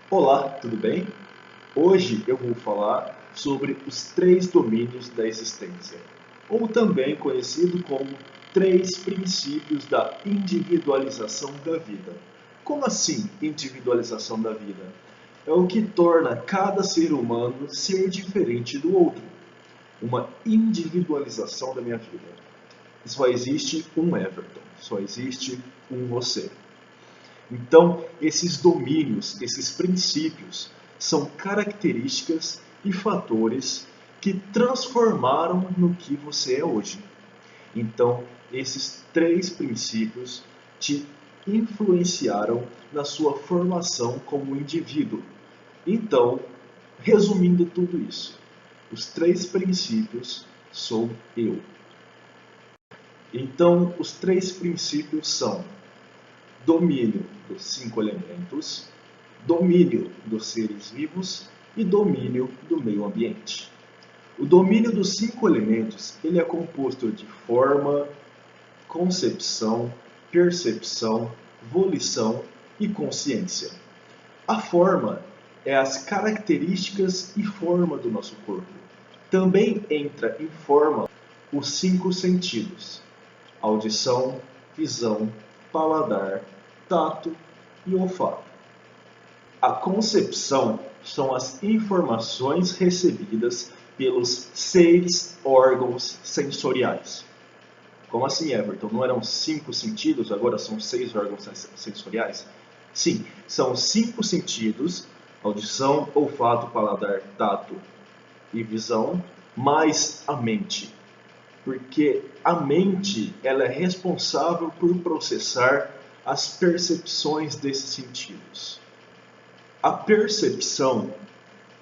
Olá, tudo bem? Hoje eu vou falar sobre os três domínios da existência, ou também conhecido como três princípios da individualização da vida. Como assim individualização da vida? É o que torna cada ser humano ser diferente do outro. Uma individualização da minha vida. Só existe um Everton, só existe um você. Então, esses domínios, esses princípios, são características e fatores que transformaram no que você é hoje. Então, esses três princípios te influenciaram na sua formação como indivíduo. Então, resumindo tudo isso, os três princípios sou eu. Então, os três princípios são domínio dos cinco elementos, domínio dos seres vivos e domínio do meio ambiente. O domínio dos cinco elementos ele é composto de forma, concepção, percepção, volição e consciência. A forma é as características e forma do nosso corpo. Também entra em forma os cinco sentidos: audição, visão, paladar, tato e olfato. A concepção são as informações recebidas pelos 6 órgãos sensoriais. Como assim, Everton? Não eram 5 sentidos, agora são 6 órgãos sensoriais? Sim, são 5 sentidos: audição, olfato, paladar, tato e visão, mais a mente. Porque a mente ela é responsável por processar as percepções desses sentidos. A percepção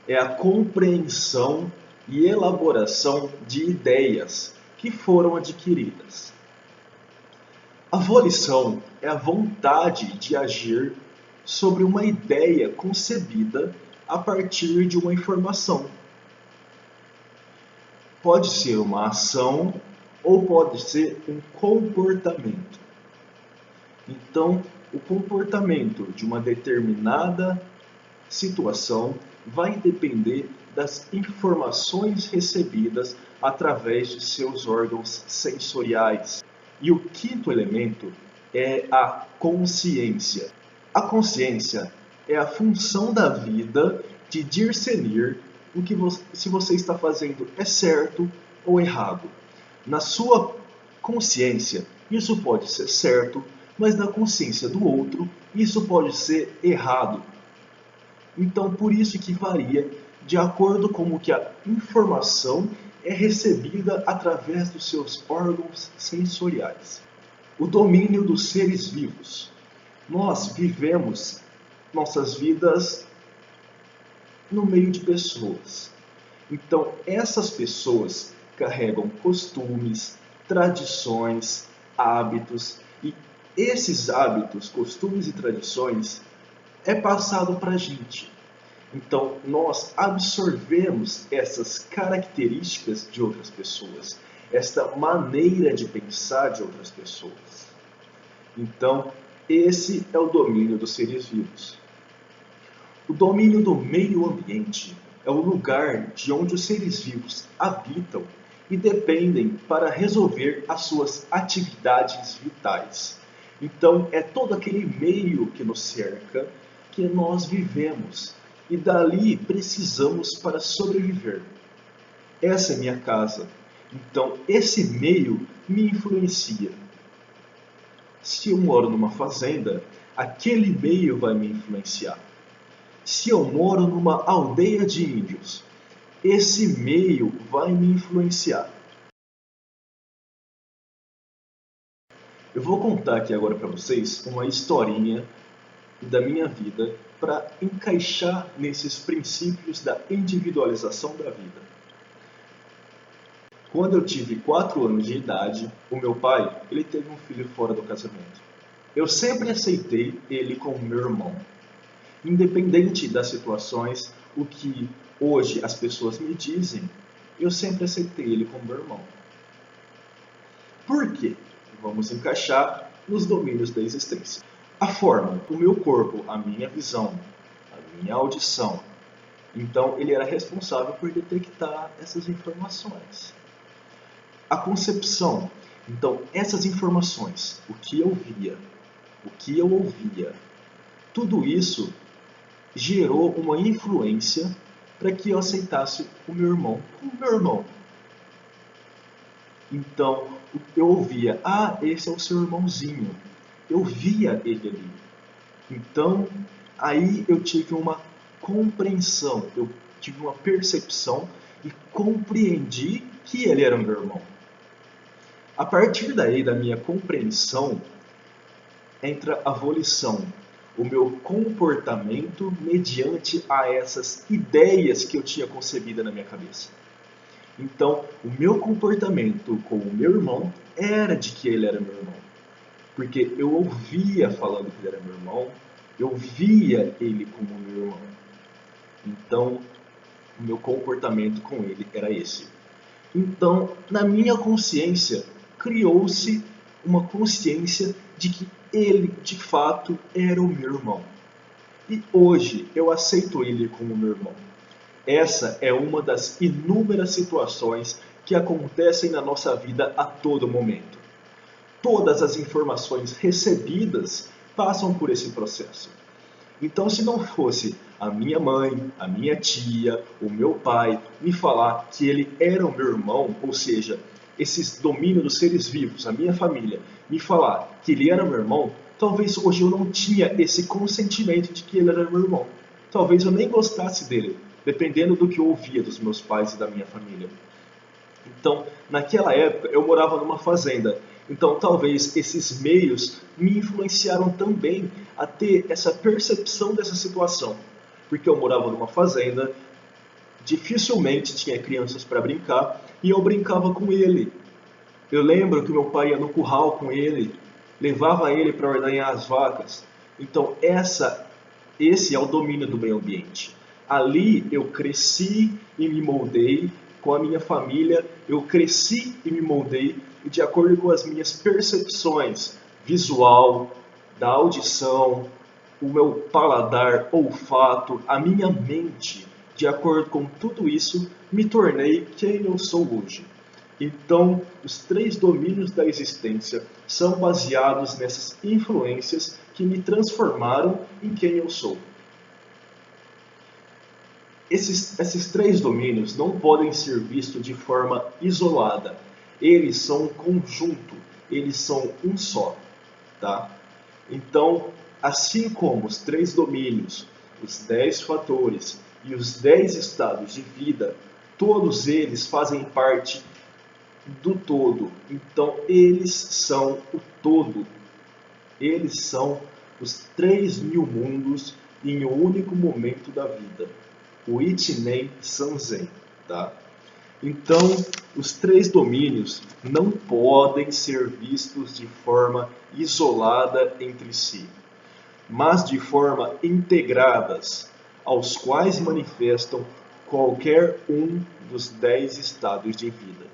é a compreensão e elaboração de ideias que foram adquiridas. A volição é a vontade de agir sobre uma ideia concebida a partir de uma informação. Pode ser uma ação ou pode ser um comportamento. Então, o comportamento de uma determinada situação vai depender das informações recebidas através de seus órgãos sensoriais. E o quinto elemento é a consciência. A consciência é a função da vida de discernir o que se você está fazendo é certo ou errado. Na sua consciência, isso pode ser certo, mas na consciência do outro, isso pode ser errado. Então, por isso que varia de acordo com o que a informação é recebida através dos seus órgãos sensoriais. O domínio dos seres vivos. Nós vivemos nossas vidas no meio de pessoas. Então, essas pessoas carregam costumes, tradições, hábitos, e esses hábitos, costumes e tradições é passado para a gente. Então, nós absorvemos essas características de outras pessoas, esta maneira de pensar de outras pessoas. Então, esse é o domínio dos seres vivos. O domínio do meio ambiente é o lugar de onde os seres vivos habitam e dependem para resolver as suas atividades vitais. Então, é todo aquele meio que nos cerca que nós vivemos e dali precisamos para sobreviver. Essa é minha casa. Então, esse meio me influencia. Se eu moro numa fazenda, aquele meio vai me influenciar. Se eu moro numa aldeia de índios, esse meio vai me influenciar. Eu vou contar aqui agora para vocês uma historinha da minha vida para encaixar nesses princípios da individualização da vida. Quando eu tive 4 anos de idade, o meu pai ele teve um filho fora do casamento. Eu sempre aceitei ele como meu irmão. Independente das situações, o que hoje as pessoas me dizem, eu sempre aceitei ele como meu irmão. Por quê? Vamos encaixar nos domínios da existência. A forma, o meu corpo, a minha visão, minha audição. Então, ele era responsável por detectar essas informações. A concepção. Então, essas informações, o que eu via, o que eu ouvia, tudo isso gerou uma influência para que eu aceitasse o meu irmão como meu irmão. Então, eu ouvia, esse é o seu irmãozinho. Eu via ele ali. Então, aí eu tive uma compreensão, eu tive uma percepção e compreendi que ele era meu irmão. A partir daí, da minha compreensão, entra a volição, o meu comportamento mediante a essas ideias que eu tinha concebida na minha cabeça. Então, o meu comportamento com o meu irmão era de que ele era meu irmão. Porque eu ouvia falando que ele era meu irmão, eu via ele como meu irmão. Então, o meu comportamento com ele era esse. Então, na minha consciência, criou-se uma consciência de que ele, de fato, era o meu irmão. E hoje eu aceito ele como meu irmão. Essa é uma das inúmeras situações que acontecem na nossa vida a todo momento. Todas as informações recebidas passam por esse processo. Então, se não fosse a minha mãe, a minha tia, o meu pai me falar que ele era o meu irmão, ou seja, esses domínios dos seres vivos, a minha família, me falar que ele era meu irmão, talvez hoje eu não tinha esse consentimento de que ele era meu irmão. Talvez eu nem gostasse dele, dependendo do que eu ouvia dos meus pais e da minha família. Então, naquela época, eu morava numa fazenda. Então, talvez esses meios me influenciaram também a ter essa percepção dessa situação. Porque eu morava numa fazenda, dificilmente tinha crianças para brincar, e eu brincava com ele. Eu lembro que meu pai ia no curral com ele, levava ele para ordenhar as vacas. Então, esse é o domínio do meio ambiente. Ali eu cresci e me moldei com a minha família, eu cresci e me moldei de acordo com as minhas percepções visual, da audição, o meu paladar, olfato, a minha mente. De acordo com tudo isso, me tornei quem eu sou hoje. Então, os 3 domínios da existência são baseados nessas influências que me transformaram em quem eu sou. Esses 3 domínios não podem ser vistos de forma isolada. Eles são um conjunto, eles são um só. Tá? Então, assim como os 3 domínios, os 10 fatores e os 10 estados de vida, todos eles fazem parte do todo. Então, eles são o todo. Eles são os 3.000 mundos em um único momento da vida. O Ichinen Sanzen, tá? Então, os 3 domínios não podem ser vistos de forma isolada entre si, mas de forma integradas, aos quais manifestam qualquer um dos 10 estados de vida.